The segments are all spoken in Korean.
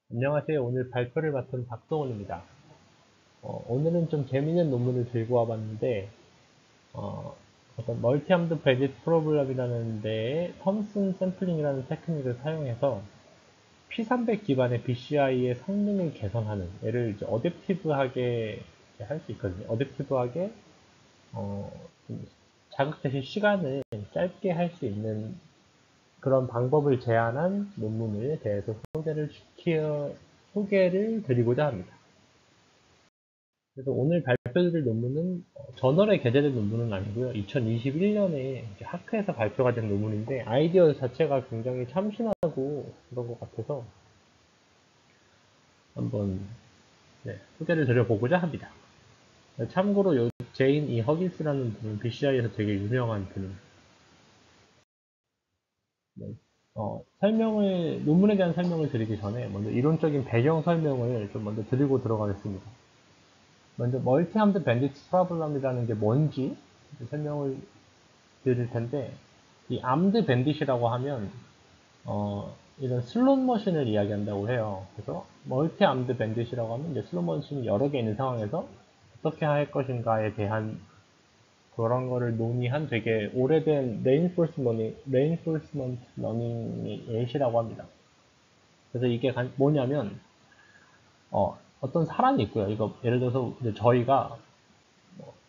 안녕하세요. 오늘 발표를 맡은 박동원입니다. 오늘은 좀 재미있는 논문을 들고 와봤는데, 어, 어떤 멀티암드 베디스 프로블럼이라는 데에 텀슨 샘플링이라는 테크닉을 사용해서 P300 기반의 BCI의 성능을 개선하는, 얘를 이제 어댑티브하게 할 수 있거든요. 어댑티브하게, 좀 자극 대신 시간을 짧게 할 수 있는 그런 방법을 제안한 논문에 대해서 소개를 드리고자 합니다. 그래서 오늘 발표드릴 논문은 저널에 게재된 논문은 아니고요. 2021년에 하크에서 발표가 된 논문인데 아이디어 자체가 굉장히 참신하고 그런 것 같아서 한번 소개를 드려보고자 합니다. 참고로 제인 이 허긴스라는 분은 BCI에서 되게 유명한 분입니다. 네. 논문에 대한 설명을 드리기 전에 먼저 이론적인 배경 설명을 좀 먼저 드리고 들어가겠습니다. 먼저 멀티암드 밴디트 프로블럼이라는 게 뭔지 설명을 드릴 텐데, 이 암드 밴딧이라고 하면 이런 슬롯 머신을 이야기한다고 해요. 그래서 멀티 암드 밴딧이라고 하면 이제 슬롯 머신이 여러 개 있는 상황에서 어떻게 할 것인가에 대한 그런 거를 논의한 되게 오래된 레인포스먼트 러닝의 예시라고 합니다. 그래서 이게 뭐냐면 어떤 사람이 있고요. 이거 예를 들어서 이제 저희가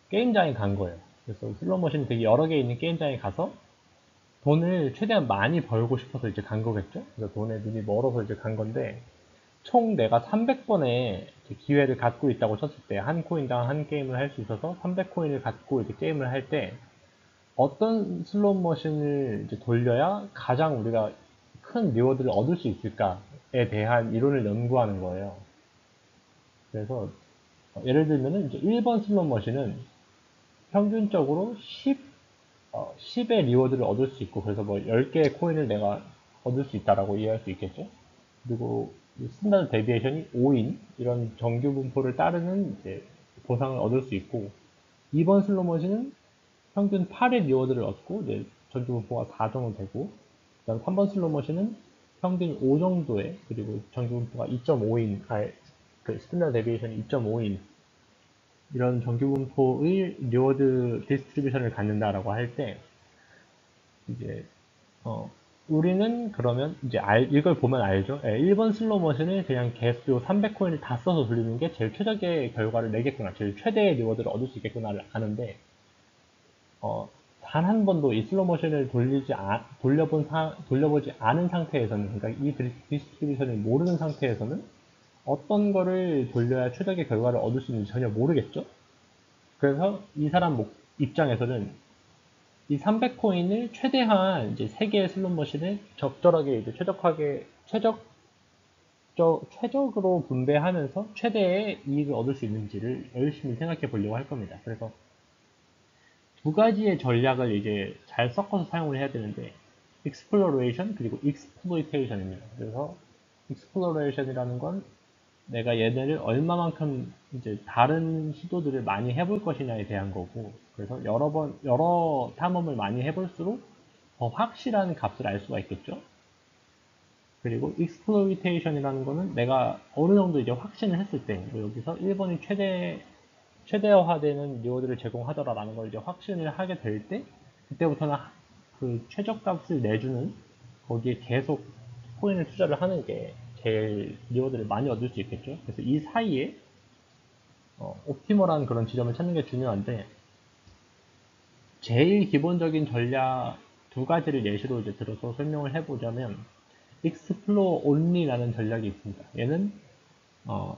게임장에 간 거예요. 그래서 슬롯 머신이 되게 여러 개 있는 게임장에 가서 돈을 최대한 많이 벌고 싶어서 이제 간 거겠죠? 그래서 돈에 눈이 멀어서 이제 간 건데, 총 내가 300번의 기회를 갖고 있다고 쳤을 때, 한 코인당 한 게임을 할 수 있어서 300코인을 갖고 이제 게임을 할 때, 어떤 슬롯 머신을 이제 돌려야 가장 우리가 큰 리워드를 얻을 수 있을까에 대한 이론을 연구하는 거예요. 그래서, 예를 들면은 이제 1번 슬롯 머신은 평균적으로 10의 리워드를 얻을 수 있고, 그래서 뭐 10개의 코인을 내가 얻을 수 있다라고 이해할 수 있겠죠. 그리고 스탠다드 데비에이션이 5인 이런 정규 분포를 따르는 이제 보상을 얻을 수 있고, 2번 슬롯머신은 평균 8의 리워드를 얻고 이제 정규 분포가 4 정도 되고, 그다음 3번 슬롯머신은 평균 5 정도의, 그리고 정규 분포가 2.5인, 그 스탠다드 데비에이션이 2.5인 이런 정규 분포의 리워드 디스트리뷰션을 갖는다라고 할 때, 이제 우리는 그러면 이제 이걸 보면 알죠? 1번 슬롯 머신을 그냥 개수 300코인을 다 써서 돌리는 게 제일 최적의 결과를 내겠구나, 제일 최대의 리워드를 얻을 수 있겠구나를 아는데, 단 한 번도 이 슬롯 머신을 돌려보지 않은 상태에서는, 그러니까 이 디스트리뷰션을 모르는 상태에서는 어떤 거를 돌려야 최적의 결과를 얻을 수 있는지 전혀 모르겠죠? 그래서 이 사람 입장에서는 이 300코인을 최대한 이제 3개의 슬롯 머신을 적절하게 이제 최적으로 분배하면서 최대의 이익을 얻을 수 있는지를 열심히 생각해 보려고 할 겁니다. 그래서 두 가지의 전략을 이제 잘 섞어서 사용을 해야 되는데, exploration 그리고 exploitation입니다. 그래서 exploration이라는 건 내가 얘네를 얼마만큼 이제 다른 시도들을 많이 해볼 것이냐에 대한 거고, 그래서 여러 탐험을 많이 해볼수록 더 확실한 값을 알 수가 있겠죠. 그리고 exploitation이라는 거는 내가 어느 정도 이제 확신을 했을 때, 뭐 여기서 1번이 최대화되는 리워드를 제공하더라라는 걸 이제 확신을 하게 될 때, 그때부터는 그 최저값을 내주는 거기에 계속 코인을 투자를 하는 게 제일 리워드를 많이 얻을 수 있겠죠. 그래서 이 사이에 옵티멀한 그런 지점을 찾는 게 중요한데, 제일 기본적인 전략 두 가지를 예시로 이제 들어서 설명을 해보자면, 익스플로어 온리라는 전략이 있습니다. 어,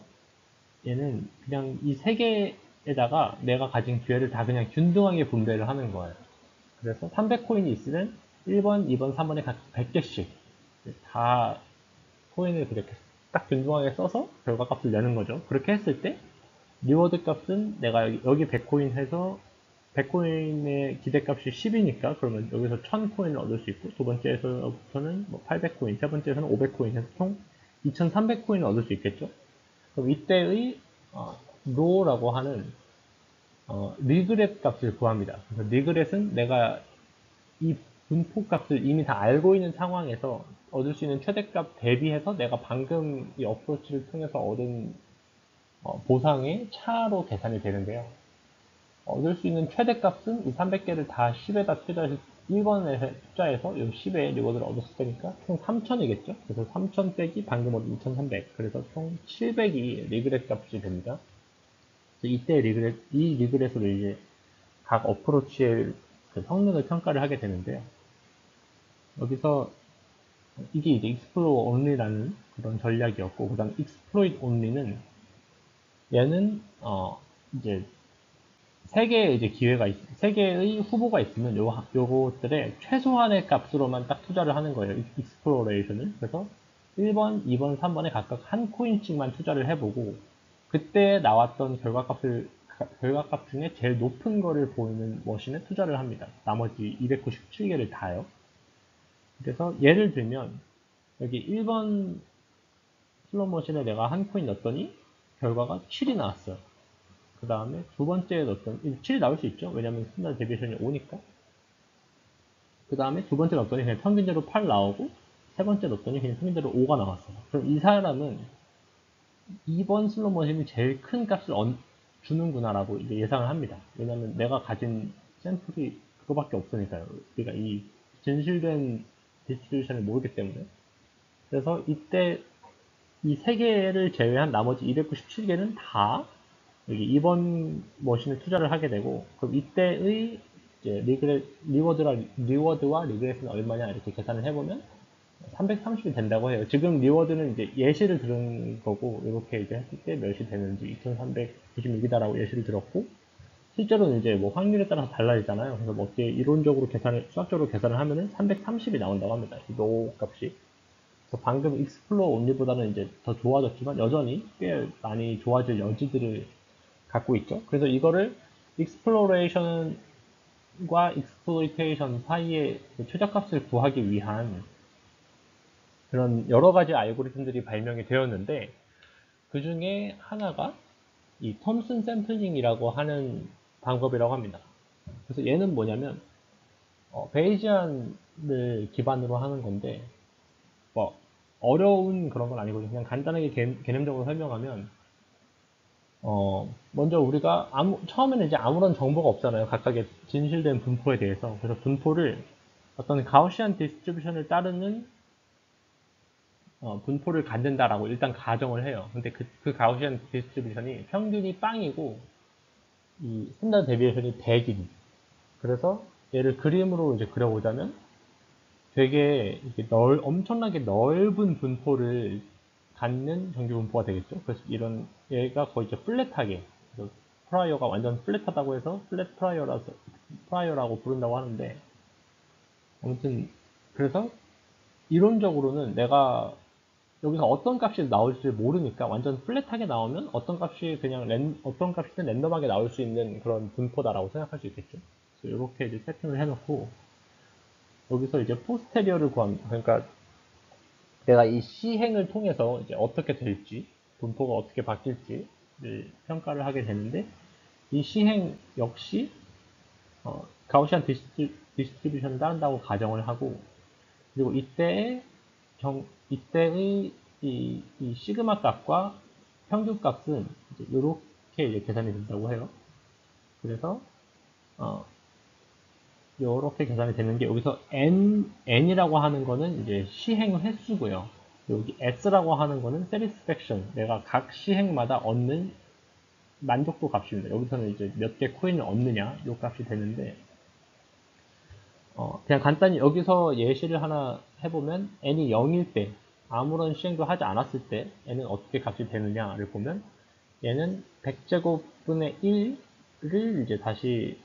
얘는 그냥 이 세 개에다가 내가 가진 기회를 다 그냥 균등하게 분배를 하는 거예요. 그래서 300코인이 있으면 1번, 2번, 3번에 각 100개씩 다 코인을 그렇게 딱 균등하게 써서 결과값을 내는 거죠. 그렇게 했을 때 리워드 값은 내가 여기 100코인 해서 100코인의 기대값이 10이니까 그러면 여기서 1000코인을 얻을 수 있고, 두 번째에서부터는 뭐 800코인, 세 번째에서는 500코인 해서 총 2300코인을 얻을 수 있겠죠. 그럼 이때의 로라고 하는 리그렛 값을 구합니다. 그래서 리그렛은 내가 이 분포 값을 이미 다 알고 있는 상황에서 얻을 수 있는 최대값 대비해서 내가 방금 이 어프로치를 통해서 얻은 보상의 차로 계산이 되는데요. 얻을 수 있는 최대값은 이 300개를 다 10에다 투자해서 1번에 투자해서 이 10의 리워드를 얻었을 때니까 총 3000이겠죠? 그래서 3000 빼기 방금 얻은 2300. 그래서 총 700이 리그렛 값이 됩니다. 그래서 이때 이 리그렛으로 이제 각 어프로치의 그 성능을 평가를 하게 되는데요. 여기서 이게 이제 explore only라는 그런 전략이었고, 그 다음 exploit only는 얘는 이제 세 개의 후보가 있으면 요것들의 최소한의 값으로만 딱 투자를 하는 거예요. 익스플로레이션을. 그래서 1번, 2번, 3번에 각각 한 코인씩만 투자를 해보고, 그때 나왔던 결과값 중에 제일 높은 거를 보이는 머신에 투자를 합니다. 나머지 297개를 다요. 그래서 예를 들면, 여기 1번 슬롯 머신에 내가 한 코인 넣었더니, 결과가 7이 나왔어요. 그 다음에 두 번째에 넣었더니 7이 나올 수 있죠. 왜냐면 스탠다드 데비에이션이 5니까. 그 다음에 두 번째 넣었더니 그냥 평균대로 8 나오고, 세 번째 넣었더니 그냥 평균대로 5가 나왔어요. 그럼 이 사람은 2번 슬롯 머신이 제일 큰 값을 주는구나라고 이제 예상을 합니다. 왜냐면 내가 가진 샘플이 그거밖에 없으니까요. 우리가 이 진실된 디스트리뷰션을 모르기 때문에. 그래서 이때 이 세 개를 제외한 나머지 297개는 다 여기 2번 머신에 투자를 하게 되고, 그럼 이때의 이제 리워드와 리그레스는 얼마냐 이렇게 계산을 해보면 330이 된다고 해요. 지금 리워드는 이제 예시를 들은 거고, 이렇게 이제 했을 때 몇이 되는지 2396이다라고 예시를 들었고, 실제로는 이제 뭐 확률에 따라서 달라지잖아요. 그래서 뭐 어떻게 이론적으로 수학적으로 계산을 하면은 330이 나온다고 합니다. 이 노 값이. 그래서 방금 익스플로어 온리보다는 이제 더 좋아졌지만 여전히 꽤 많이 좋아질 여지들을 갖고 있죠. 그래서 이거를 익스플로레이션과 익스플로이테이션 사이의 최저값을 구하기 위한 그런 여러 가지 알고리즘들이 발명이 되었는데, 그 중에 하나가 이 톰슨 샘플링이라고 하는 방법이라고 합니다. 그래서 얘는 뭐냐면 베이지안을 기반으로 하는 건데, 뭐 어려운 그런 건 아니고 그냥 간단하게 개념적으로 설명하면, 먼저 우리가 처음에는 이제 아무런 정보가 없잖아요. 각각의 진실된 분포에 대해서. 그래서 분포를 어떤 가우시안 디스트리뷰션을 따르는 분포를 갖는다라고 일단 가정을 해요. 근데 그 가우시안 디스트리뷰션이 평균이 빵이고 이 스탠다드 데비에이션이 100인. 그래서 얘를 그림으로 이제 그려보자면 되게 엄청나게 넓은 분포를 갖는 정규 분포가 되겠죠. 그래서 얘가 거의 이제 플랫하게, 프라이어가 완전 플랫하다고 해서 플랫 프라이어라고 부른다고 하는데, 아무튼 그래서 이론적으로는 내가 여기서 어떤 값이 나올지 모르니까 완전 플랫하게 나오면 어떤 값이든 랜덤하게 나올 수 있는 그런 분포다라고 생각할 수 있겠죠. 그래서 이렇게 이제 세팅을 해놓고 여기서 이제 포스테리어를 구합니다. 그러니까 내가 이 시행을 통해서 이제 어떻게 될지, 분포가 어떻게 바뀔지를 평가를 하게 되는데, 이 시행 역시 가우시안 디스트리뷰션을 따른다고 가정을 하고, 그리고 이때의 이 시그마 값과 평균 값은 이렇게 이제 계산이 된다고 해요. 그래서 이렇게 계산이 되는 게, 여기서 n이라고 하는 거는 이제 시행 횟수고요. 여기 s라고 하는 거는 satisfaction, 내가 각 시행마다 얻는 만족도 값입니다. 여기서는 이제 몇 개 코인을 얻느냐 이 값이 되는데, 그냥 간단히 여기서 예시를 하나 해보면 n이 0일 때, 아무런 시행도 하지 않았을 때 n은 어떻게 값이 되느냐를 보면, 얘는 100제곱분의 1을 이제 다시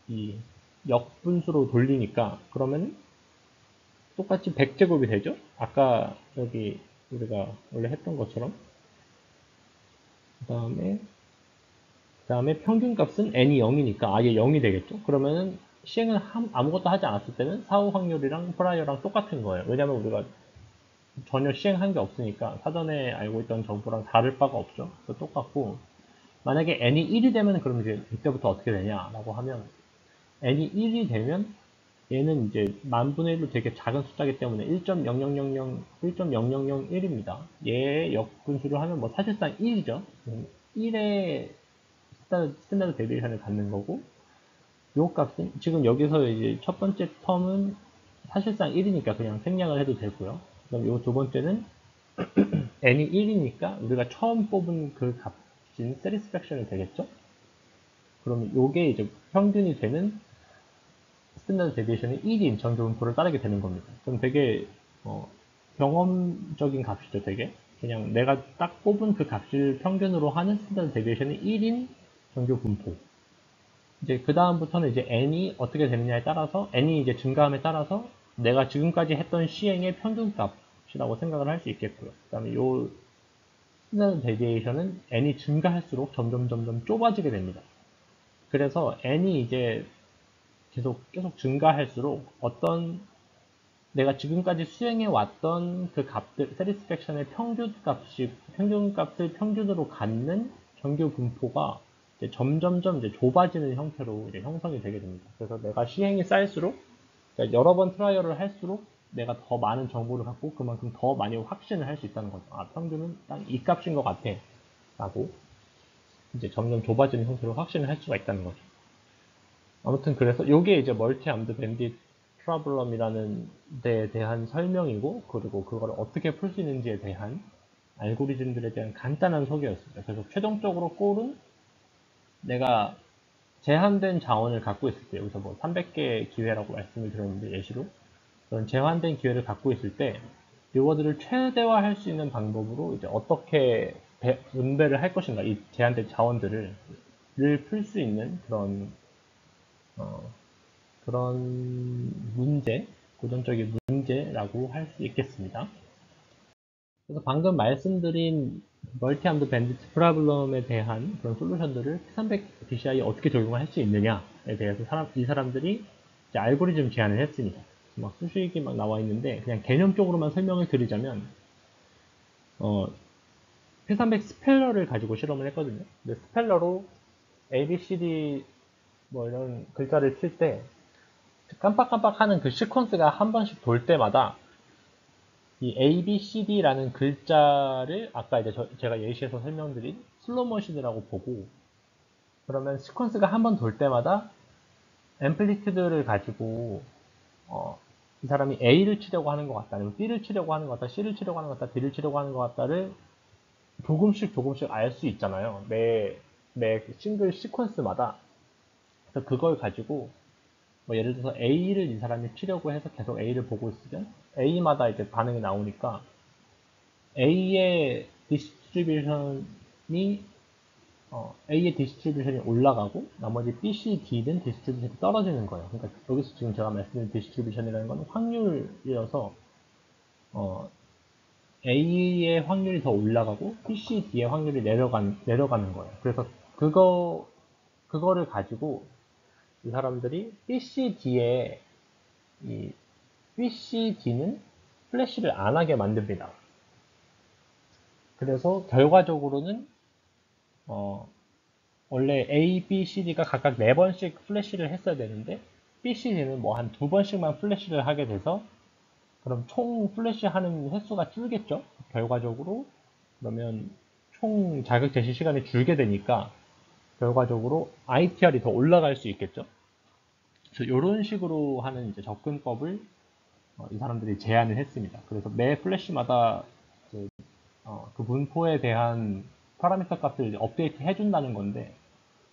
이 역분수로 돌리니까, 그러면 똑같이 100제곱이 되죠? 아까 여기 우리가 원래 했던 것처럼. 그 다음에 평균 값은 n이 0이니까 아예 0이 되겠죠? 그러면은 시행을 아무것도 하지 않았을 때는 사후 확률이랑 프라이어랑 똑같은 거예요. 왜냐면 우리가 전혀 시행한 게 없으니까 사전에 알고 있던 정보랑 다를 바가 없죠. 그래서 똑같고, 만약에 n이 1이 되면 그럼 이제 이때부터 어떻게 되냐라고 하면, n이 1이 되면 얘는 이제 만분의 1로 되게 작은 숫자이기 때문에 1.0001입니다. 얘의 역분수를 하면 뭐 사실상 1이죠. 1의 스탠다드 데비에이션을 갖는 거고, 요 값은 지금 여기서 이제 첫 번째 텀은 사실상 1이니까 그냥 생략을 해도 되고요. 그럼 요 두 번째는 n이 1이니까 우리가 처음 뽑은 그 값인 satisfaction이 되겠죠? 그러면 요게 이제 평균이 되는 스탠다드 데비에이션이 1인 정규분포를 따르게 되는 겁니다. 그럼 되게 경험적인 값이죠, 되게. 그냥 내가 딱 뽑은 그 값을 평균으로 하는 스탠다드 데비에이션이 1인 정규분포. 이제 그 다음부터는 이제 n이 어떻게 되느냐에 따라서 n이 이제 증가함에 따라서 내가 지금까지 했던 시행의 평균값이라고 생각을 할 수 있겠고요. 그다음에 요 스탠다드 데비에이션은 n이 증가할수록 점점 좁아지게 됩니다. 그래서 n이 이제 계속 증가할수록 어떤 내가 지금까지 수행해 왔던 그 값들, satisfaction의 평균값을 평균으로 갖는 정규 분포가 이제 점점점 이제 좁아지는 형태로 이제 형성이 되게 됩니다. 그래서 내가 시행이 쌓일수록, 그러니까 여러 번 트라이얼을 할수록 내가 더 많은 정보를 갖고 그만큼 더 많이 확신을 할 수 있다는 거죠. 아, 평균은 딱 이 값인 것 같아. 라고 이제 점점 좁아지는 형태로 확신을 할 수가 있다는 거죠. 아무튼 그래서 요게 이제 멀티 암드 밴딧 프로블럼이라는 데에 대한 설명이고, 그리고 그걸 어떻게 풀 수 있는지에 대한 알고리즘들에 대한 간단한 소개였습니다. 그래서 최종적으로 골은 내가 제한된 자원을 갖고 있을 때, 여기서 뭐 300개의 기회라고 말씀을 드렸는데 예시로 그런 제한된 기회를 갖고 있을 때 리워드를 최대화할 수 있는 방법으로 이제 어떻게 분배를 할 것인가, 이 제한된 자원들을 풀 수 있는 어, 그런 문제, 고전적인 문제라고 할 수 있겠습니다. 그래서 방금 말씀드린 멀티암드 밴디트 프로블럼에 대한 그런 솔루션들을 P300 DCI에 어떻게 적용할 수 있느냐에 대해서 이 사람들이 이제 알고리즘 제안을 했습니다. 막 수식이 막 나와 있는데 그냥 개념적으로만 설명을 드리자면 P300 스펠러를 가지고 실험을 했거든요. 근데 스펠러로 A, B, C, D 뭐 이런 글자를 칠 때 깜빡깜빡 하는 그 시퀀스가 한 번씩 돌 때마다 이 A, B, C, D라는 글자를 아까 이제 제가 예시에서 설명드린 슬로모션이라고 보고, 그러면 시퀀스가 한 번 돌 때마다 앰플리튜드를 가지고 이 사람이 A를 치려고 하는 것 같다, 아니면 B를 치려고 하는 것 같다, C를 치려고 하는 것 같다, D를 치려고 하는 것 같다를 조금씩 알 수 있잖아요. 매 싱글 시퀀스마다. 그래서 그걸 가지고 뭐 예를 들어서 A를 이 사람이 치려고 해서 계속 A를 보고 있으면 A마다 이제 반응이 나오니까 A의 디스트리뷰션이 A의 디스트리뷰션이 올라가고 나머지 B, C, D는 디스트리뷰션이 떨어지는 거예요. 그러니까 여기서 지금 제가 말씀드린 디스트리뷰션이라는 건 확률이어서 A의 확률이 더 올라가고 B, C, D의 확률이 내려가는 거예요. 그래서 그거를 가지고 이 사람들이 B, C, D의 이 B, C, D는 플래시를 안 하게 만듭니다. 그래서 결과적으로는 원래 A, B, C, D가 각각 4번씩 플래시를 했어야 되는데 B, C, D는 뭐 한 2번씩만 플래시를 하게 돼서 그럼 총 플래시 하는 횟수가 줄겠죠? 결과적으로. 그러면 총 자극 제시 시간이 줄게 되니까 결과적으로 ITR이 더 올라갈 수 있겠죠? 그래서 이런 식으로 하는 이제 접근법을 이 사람들이 제안을 했습니다. 그래서 매 플래시마다 그 분포에 대한 파라미터 값을 업데이트 해준다는 건데,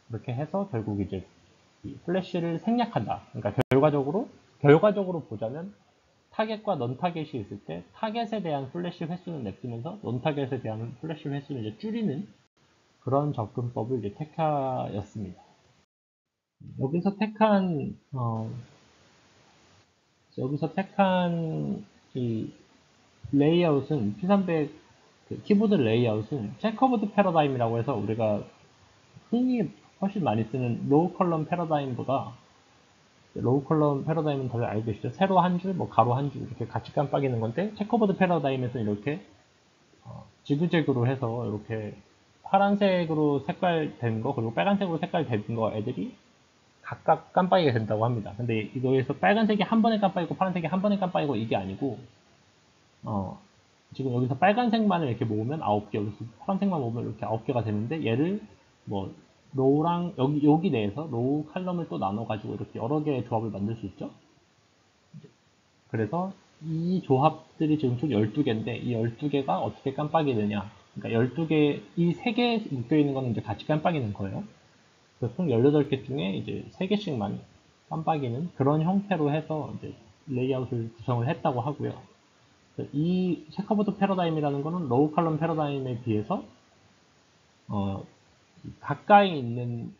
그렇게 해서 결국 이제 플래시를 생략한다. 그러니까 결과적으로 보자면 타겟과 넌 타겟이 있을 때 타겟에 대한 플래시 횟수는 냅두면서 넌 타겟에 대한 플래시 횟수는 이제 줄이는 그런 접근법을 이제 택하였습니다. 여기서 택한 이 레이아웃은 P300 키보드 레이아웃은 체커보드 패러다임이라고 해서 우리가 흔히 훨씬 많이 쓰는 로우 컬럼 패러다임보다, 로우 컬럼 패러다임은 다들 알고 계시죠? 세로 한 줄, 뭐 가로 한 줄 이렇게 같이 깜빡이는 건데, 체커보드 패러다임에서 이렇게 지그재그로 해서 이렇게 파란색으로 색깔 된 거, 그리고 빨간색으로 색깔 된 거 애들이 각각 깜빡이게 된다고 합니다. 근데 이거에서 빨간색이 한 번에 깜빡이고 파란색이 한 번에 깜빡이고 이게 아니고, 지금 여기서 빨간색만을 이렇게 모으면 9개, 여기서 파란색만 모으면 이렇게 9개가 되는데, 얘를 뭐 로우랑 여기 내에서 로우 칼럼을 또 나눠가지고 이렇게 여러 개의 조합을 만들 수 있죠. 그래서 이 조합들이 지금 총 12개인데 이 12개가 어떻게 깜빡이느냐. 그러니까 12개, 이 3개 묶여있는 거는 이제 같이 깜빡이는 거예요. 그래서 총 18개 중에 이제 3개씩만 깜빡이는 그런 형태로 해서 이제 레이아웃을 구성을 했다고 하고요. 이 체커보드 패러다임이라는 거는 로우 칼럼 패러다임에 비해서 가까이 있는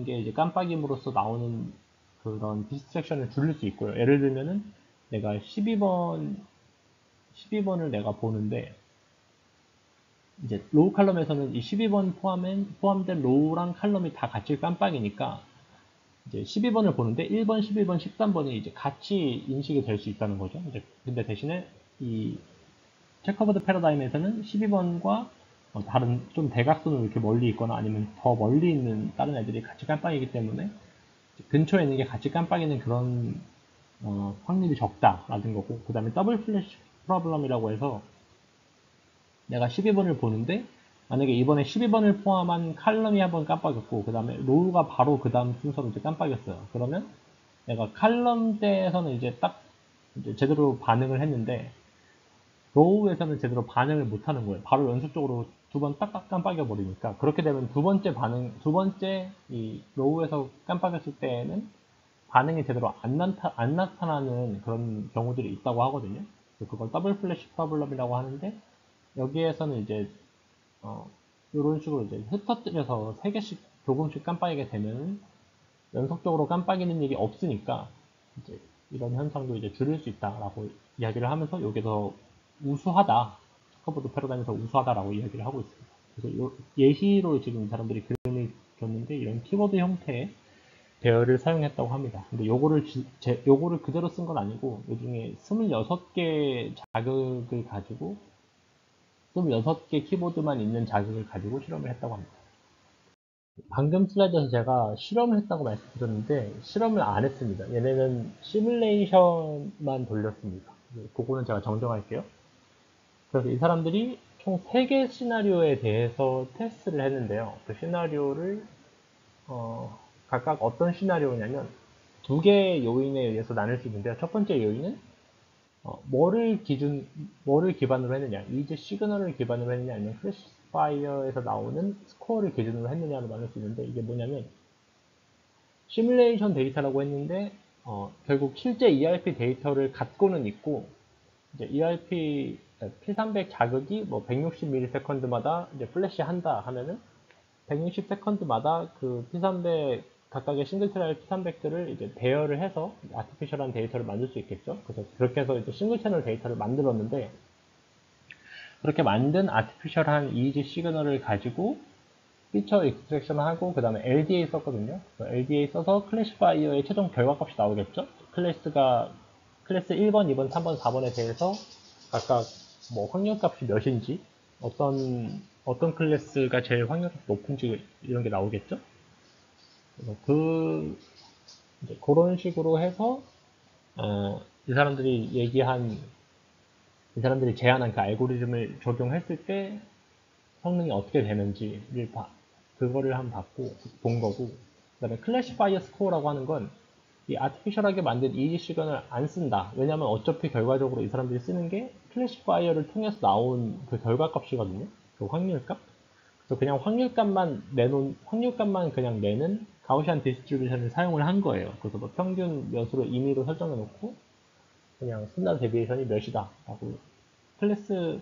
게 이제 깜빡임으로써 나오는 그런 디스트랙션을 줄일 수 있고요. 예를 들면은 내가 12번을 내가 보는데 이제 로우 칼럼에서는 이 12번 포함된 로우랑 칼럼이 다 같이 깜빡이니까 이제 12번을 보는데 1번, 11번, 13번이 이제 같이 인식이 될 수 있다는 거죠. 이제 근데 대신에 이 체커보드 패러다임에서는 12번과 다른 좀 대각선으로 이렇게 멀리 있거나 아니면 더 멀리 있는 다른 애들이 같이 깜빡이기 때문에 근처에 있는 게 같이 깜빡이는 그런 확률이 적다라는 거고, 그 다음에 더블 플래시 프로블럼이라고 해서 내가 12번을 보는데 만약에 이번에 12번을 포함한 칼럼이 한번 깜빡였고 그 다음에 로우가 바로 그 다음 순서로 이제 깜빡였어요. 그러면 내가 칼럼 때에서는 이제 딱 이제 제대로 반응을 했는데 로우에서는 제대로 반응을 못 하는 거예요. 바로 연속적으로 두 번 딱딱 깜빡여 버리니까. 그렇게 되면 두 번째 이 로우에서 깜빡였을 때에는 반응이 제대로 안 나타나는 그런 경우들이 있다고 하거든요. 그걸 더블 플래시 프로블럼이라고 하는데, 여기에서는 이제 이런 식으로 이제 흩어뜨려서 3개씩 조금씩 깜빡이게 되면 연속적으로 깜빡이는 일이 없으니까 이제 이런 현상도 이제 줄일 수 있다라고 이야기를 하면서 이게 더 우수하다, 체커보드 패러다임에서 우수하다라고 이야기를 하고 있습니다. 그래서 예시로 지금 사람들이 그림을 줬는데 이런 키보드 형태의 배열을 사용했다고 합니다. 근데 요거를 그대로 쓴 건 아니고 이 중에 26개 자극을 가지고 26개 키보드만 있는 자극을 가지고 실험을 했다고 합니다. 방금 슬라이드에서 제가 실험을 했다고 말씀드렸는데 실험을 안 했습니다. 얘네는 시뮬레이션만 돌렸습니다. 그거는 제가 정정할게요. 그래서 이 사람들이 총 3개 시나리오에 대해서 테스트를 했는데요. 그 시나리오를 각각 어떤 시나리오냐면 2개의 요인에 의해서 나눌 수 있는데요. 첫 번째 요인은 뭐를 기반으로 했느냐, 이즈 시그널을 기반으로 했느냐, 아니면 클래시파이어에서 나오는 스코어를 기준으로 했느냐로 나눌 수 있는데, 이게 뭐냐면, 시뮬레이션 데이터라고 했는데, 결국 실제 ERP 데이터를 갖고는 있고, 이제 ERP P300 자극이 뭐 160ms마다 이제 플래시 한다 하면은, 160세컨드마다 그 P300 각각의 싱글 채널 P300들을 이제 배열을 해서 아티피셜한 데이터를 만들 수 있겠죠. 그래서 그렇게 해서 이제 싱글 채널 데이터를 만들었는데 그렇게 만든 아티피셜한 EEG 시그널을 가지고 피처 익스트랙션 하고 그 다음에 LDA 썼거든요. LDA 써서 클래시파이어의 최종 결과값이 나오겠죠. 클래스 1번, 2번, 3번, 4번에 대해서 각각 뭐 확률값이 몇인지 어떤 클래스가 제일 확률값이 높은지 이런 게 나오겠죠. 그래서 이제 그런 식으로 해서 이 사람들이 제안한 그 알고리즘을 적용했을 때 성능이 어떻게 되는지를 그거를 한번 본 거고, 그다음에 클래시파이어 스코어라고 하는 건 이 아티피셜하게 만든 이지 시간을 안 쓴다. 왜냐면 어차피 결과적으로 이 사람들이 쓰는 게 클래시파이어를 통해서 나온 그 결과값이거든요. 그 확률값. 그래서 그냥 확률값만 그냥 내는 가우시안 디스트리뷰션을 사용을 한 거예요. 그래서 뭐 평균 몇으로 임의로 설정해 놓고 그냥 스탠다드 데비에이션이 몇이다 라고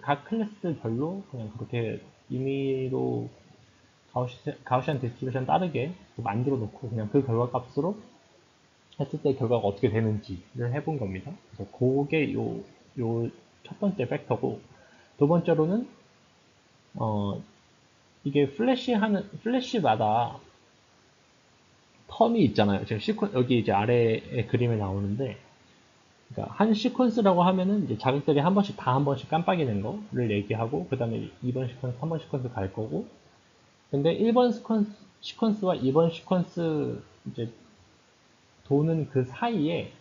각 클래스별로 그냥 그렇게 임의로 가우시안 디스트리뷰션 따르게 만들어 놓고 그냥 그 결과값으로 했을 때 결과가 어떻게 되는지를 해본 겁니다. 그래서 그게 요 첫 번째 팩터고, 두 번째로는 이게 플래시마다 텀이 있잖아요. 지금 여기 이제 아래에 그림에 나오는데, 그러니까 한 시퀀스라고 하면은 이제 자극들이 한 번씩 깜빡이는 거를 얘기하고, 그 다음에 2번 시퀀스, 3번 시퀀스 갈 거고, 근데 1번 시퀀스와 2번 시퀀스 이제 도는 그 사이에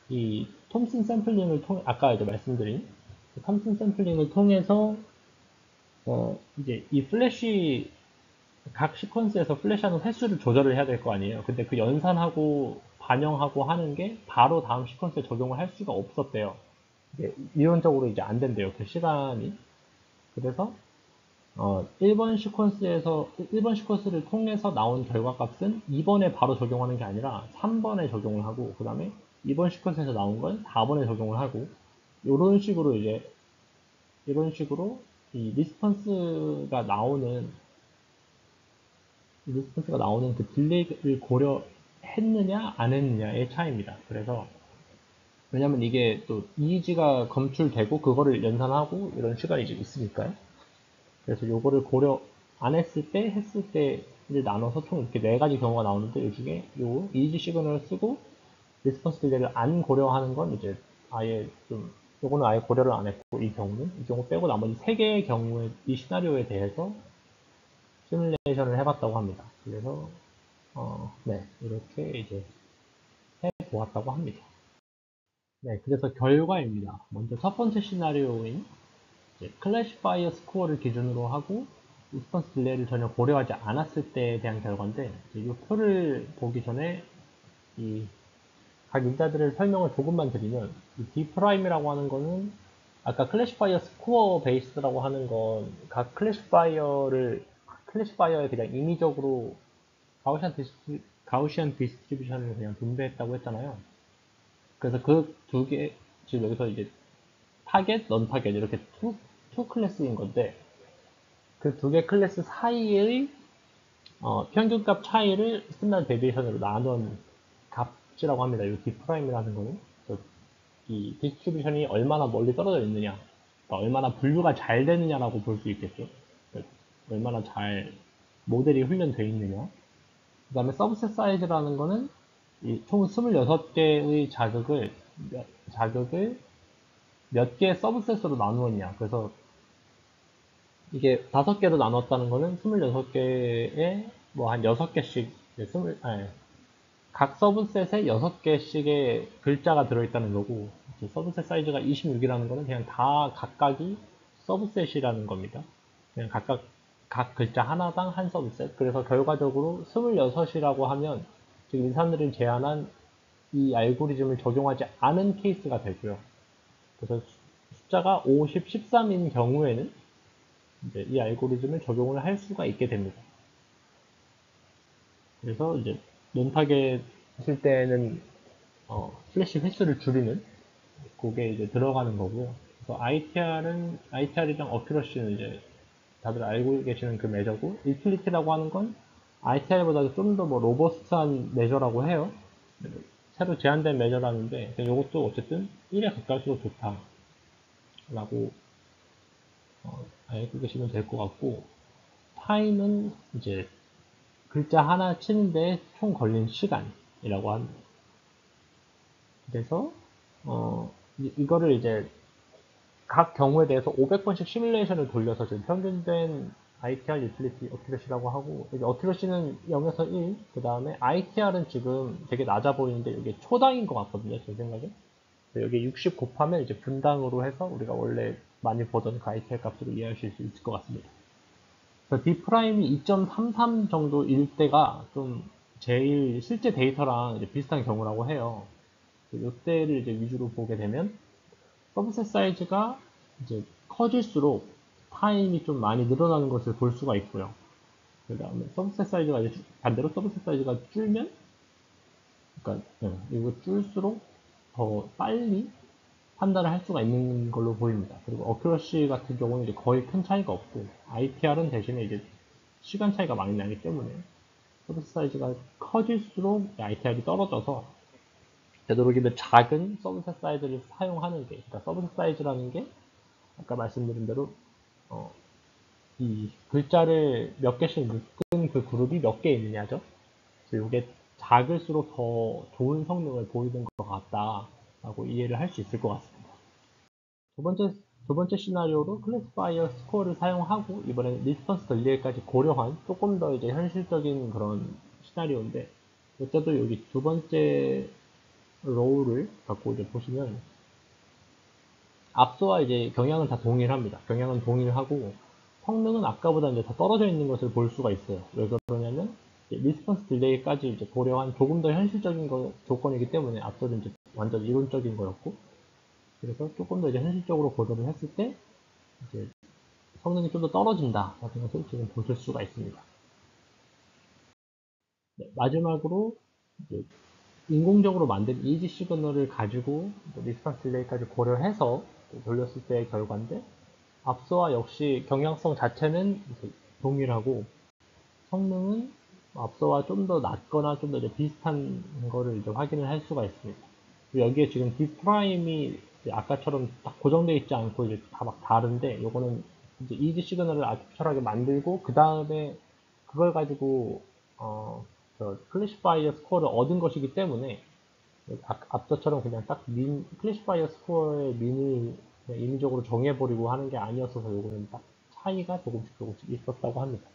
이 톰슨 샘플링을 통해 아까 이제 말씀드린 그 톰슨 샘플링을 통해서 이제 이 플래시 각 시퀀스에서 플래시하는 횟수를 조절을 해야 될 거 아니에요. 근데 그 연산하고 반영하고 하는 게 바로 다음 시퀀스에 적용을 할 수가 없었대요. 이게 이론적으로 이제 안 된대요. 그 시간이. 그래서 1번 시퀀스를 통해서 나온 결과값은 2번에 바로 적용하는 게 아니라 3번에 적용을 하고, 그 다음에 2번 시퀀스에서 나온 건 4번에 적용을 하고, 이런 식으로 이 리스폰스가 나오는 그 딜레이를 고려했느냐, 안 했느냐의 차이입니다. 그래서, 왜냐면 이게 또 EEG가 검출되고, 그거를 연산하고, 이런 시간이 이제 있으니까요. 그래서 요거를 고려 안 했을 때, 했을 때를 나눠서 총 이렇게 네 가지 경우가 나오는데, 이 중에 요 EEG 시그널을 쓰고 리스폰스 딜레이를 안 고려하는 건 이제 아예 좀, 요거는 아예 고려를 안 했고, 이 경우 빼고 나머지 세 개의 경우에 이 시나리오에 대해서 시뮬레이션을 해봤다고 합니다. 그래서 네, 이렇게 이제 해보았다고 합니다. 네, 그래서 결과입니다. 먼저 첫 번째 시나리오인 클래시파이어 스코어를 기준으로 하고 리스폰스 딜레이를 전혀 고려하지 않았을 때에 대한 결과인데, 이 표를 보기 전에 이 각 일자들의 설명을 조금만 드리면, 이 D'Prime이라고 하는 거는 아까 클래시파이어 스코어 베이스라고 하는 건 각 클래시파이어에 그냥 임의적으로 가우시안 디스트리뷰션을 그냥 분배했다고 했잖아요. 그래서 그 두 개, 지금 여기서 이제 타겟, 넌 타겟 이렇게 투 클래스인 건데, 그 두 개 클래스 사이의 평균값 차이를 스탠다드 데비에이션으로 나눈 값이라고 합니다. 이 D'Prime이라는 거는 이 디스트리뷰션이 얼마나 멀리 떨어져 있느냐, 그러니까 얼마나 분류가 잘 되느냐라고 볼 수 있겠죠. 그러니까 얼마나 잘 모델이 훈련되어 있느냐. 그 다음에 서브셋 사이즈라는 거는 총 26개의 자극을 몇 개의 서브셋으로 나누었냐. 그래서 이게 5개로 나눴다는 거는 26개에 뭐 한 6개씩, 각 서브셋에 6개씩의 글자가 들어있다는 거고, 서브셋 사이즈가 26이라는 거는 그냥 다 각각이 서브셋이라는 겁니다. 그냥 각 글자 하나당 한 서브셋. 그래서 결과적으로 26이라고 하면 지금 인사들이 제안한 이 알고리즘을 적용하지 않은 케이스가 되고요. 그래서 숫자가 50, 13인 경우에는 이제 이 알고리즘을 적용을 할 수가 있게 됩니다. 그래서 이제 논타겟 했을 때는 플래시 횟수를 줄이는 그게 이제 들어가는 거고요. 그래서 ITR이랑 어큐러시는 이제 다들 알고 계시는 그 메저고, 유틸리티라고 하는 건 ITR보다 좀 더 뭐 로버스트한 메저라고 해요. 새로 제한된 메저라는데, 이것도 어쨌든 1에 가까울수록 좋다라고 알고 계시면 될 것 같고, 타임은 이제 글자 하나 치는데 총 걸린 시간이라고 합니다. 그래서 이거를 이제 각 경우에 대해서 500번씩 시뮬레이션을 돌려서 지금 평균된 ITR 유틸리티 어큐러시라고 하고, 여기 어큐러시는 0에서 1, 그 다음에 ITR은 지금 되게 낮아 보이는데 이게 초당인 것 같거든요, 제 생각에. 여기 60 곱하면 이제 분당으로 해서 우리가 원래 많이 보던 그 ITR 값으로 이해하실 수 있을 것 같습니다. 그래서 D'이 2.33 정도일 때가 좀 제일 실제 데이터랑 이제 비슷한 경우라고 해요. 이때를 이제 위주로 보게 되면 서브셋 사이즈가 이제 커질수록 타임이 좀 많이 늘어나는 것을 볼 수가 있고요. 그 다음에 서브셋 사이즈가 이제 반대로 서브셋 사이즈가 줄면, 그러니까 이거 줄수록 더 빨리 판단을 할 수가 있는 걸로 보입니다. 그리고 어큐러시 같은 경우는 이제 거의 큰 차이가 없고, ITR은 대신에 이제 시간 차이가 많이 나기 때문에 서브셋 사이즈가 커질수록 ITR이 떨어져서 되도록이면 작은 서브셋 사이즈를 사용하는 게, 그러니까 서브셋 사이즈라는 게 아까 말씀드린 대로 이 글자를 몇 개씩 묶은 그 그룹이 몇 개 있느냐죠. 그래서 이게 작을수록 더 좋은 성능을 보이는 것 같다라고 이해를 할 수 있을 것 같습니다. 두 번째 두 번째 시나리오로 클래시파이어 스코어를 사용하고 이번에는 리스폰스 딜레이까지 고려한 조금 더 이제 현실적인 그런 시나리오인데, 어쨌든 여기 두 번째 로우를 갖고 이제 보시면 앞서와 이제 경향은 다 동일합니다. 경향은 동일하고 성능은 아까보다 이제 더 떨어져 있는 것을 볼 수가 있어요. 왜 그러냐면 리스폰스 딜레이까지 이제 고려한 조금 더 현실적인 조건이기 때문에 앞서는 이제 완전 이론적인 거였고, 그래서 조금 더 이제 현실적으로 고려를 했을 때 이제 성능이 좀 더 떨어진다 같은 것을 지금 보실 수가 있습니다. 네, 마지막으로 이제 인공적으로 만든 이지 시그널을 가지고 리스폰스 딜레이까지 고려해서 돌렸을 때의 결과인데, 앞서와 역시 경향성 자체는 동일하고 성능은 앞서와 좀 더 낮거나 좀 더 비슷한 거를 이제 확인을 할 수가 있습니다. 여기에 지금 디프라임이 아까처럼 딱 고정되어 있지 않고 이제 다 막 다른데, 요거는 이제 이지 시그널을 아티피셜하게 만들고 그 다음에 그걸 가지고 클래시파이어 스코어를 얻은 것이기 때문에 앞서처럼 그냥 딱 클래시파이어 스코어의 민을 그냥 임의적으로 정해버리고 하는 게 아니었어서 요거는 딱 차이가 조금씩 있었다고 합니다.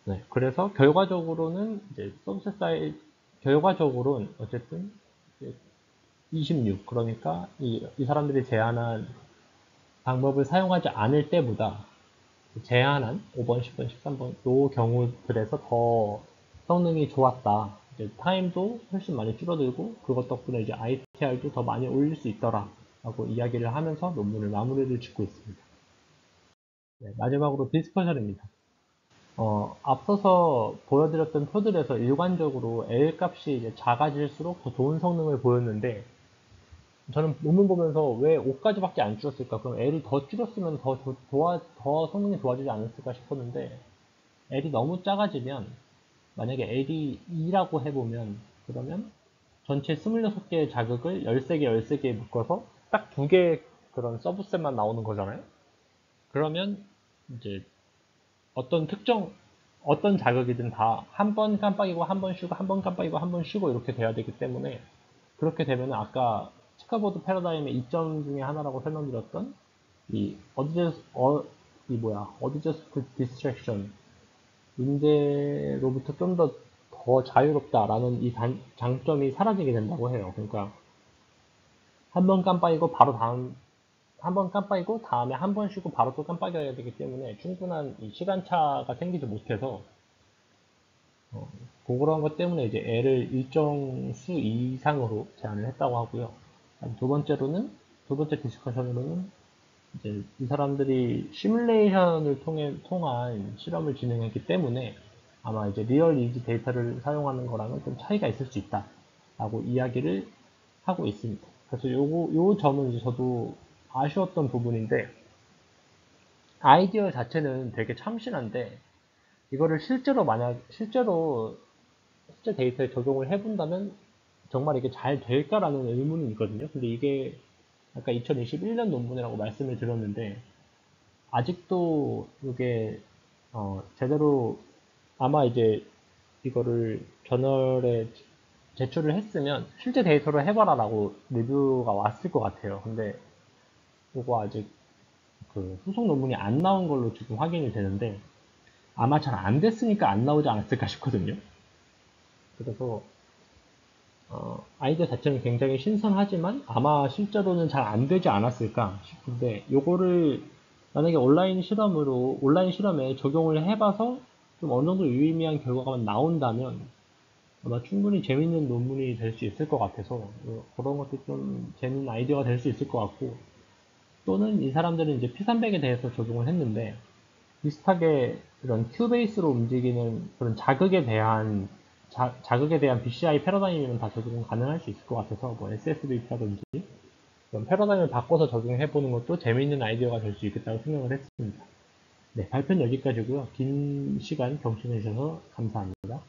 네, 그래서 결과적으로는 이제 서비스 사이즈, 결과적으로는 어쨌든 26, 그러니까 이 사람들이 제안한 방법을 사용하지 않을 때보다 제한한 5번, 10번, 13번 요 경우들에서 더 성능이 좋았다. 이제 타임도 훨씬 많이 줄어들고 그것 덕분에 이제 ITR도 더 많이 올릴 수 있더라. 라고 이야기를 하면서 논문을 마무리를 짓고 있습니다. 네, 마지막으로 디스커션입니다. 앞서서 보여드렸던 표들에서 일관적으로 L 값이 이제 작아질수록 더 좋은 성능을 보였는데, 저는 논문 보면서 왜 5까지밖에 안 줄였을까? 그럼 L이 더 줄였으면 더 성능이 좋아지지 않았을까 싶었는데, L이 너무 작아지면, 만약에 L이 2라고 해보면, 그러면 전체 26개의 자극을 13개, 13개에 묶어서 딱 2개의 그런 서브셋만 나오는 거잖아요? 그러면 이제 어떤 자극이든 다 한 번 깜빡이고 한 번 쉬고 한 번 깜빡이고 한 번 쉬고 이렇게 돼야 되기 때문에, 그렇게 되면 아까 체커보드 패러다임의 이점 중에 하나라고 설명드렸던 이 어드저스트 디스트랙션 문제로부터 좀 더 자유롭다라는 이 장점이 사라지게 된다고 해요. 그러니까 한 번 깜빡이고 한 번 깜빡이고 다음에 한 번 쉬고 바로 또 깜빡여야 되기 때문에 충분한 이 시간차가 생기지 못해서 그런 것 때문에 이제 애를 일정 수 이상으로 제한을 했다고 하고요. 두 번째 디스커션으로는 이제 이 사람들이 시뮬레이션을 통한 실험을 진행했기 때문에 아마 이제 리얼 이지 데이터를 사용하는 거랑은 좀 차이가 있을 수 있다라고 이야기를 하고 있습니다. 그래서 요 점은 이제 저도 아쉬웠던 부분인데, 아이디어 자체는 되게 참신한데 이거를 실제 데이터에 적용을 해본다면 정말 이게 잘 될까라는 의문이 있거든요. 근데 이게 아까 2021년 논문이라고 말씀을 드렸는데, 아직도 이게 제대로 아마 이제 이거를 저널에 제출을 했으면 실제 데이터로 해봐라라고 리뷰가 왔을 것 같아요. 근데 이거 아직 그 후속 논문이 안 나온 걸로 지금 확인이 되는데, 아마 잘 안 됐으니까 안 나오지 않았을까 싶거든요. 그래서 아이디어 자체는 굉장히 신선하지만 아마 실제로는 잘 안 되지 않았을까 싶은데, 요거를 만약에 온라인 실험에 적용을 해봐서 좀 어느 정도 유의미한 결과가 나온다면 아마 충분히 재밌는 논문이 될 수 있을 것 같아서, 그런 것도 좀 재밌는 아이디어가 될 수 있을 것 같고, 또는 이 사람들은 이제 P300에 대해서 적용을 했는데 비슷하게 그런 큐베이스로 움직이는 그런 자극에 대한 BCI 패러다임이면 다 적용 가능할 수 있을 것 같아서, 뭐 SSBP라든지 그런 패러다임을 바꿔서 적용해보는 것도 재미있는 아이디어가 될 수 있겠다고 생각을 했습니다. 네, 발표는 여기까지고요. 긴 시간 경청해주셔서 감사합니다.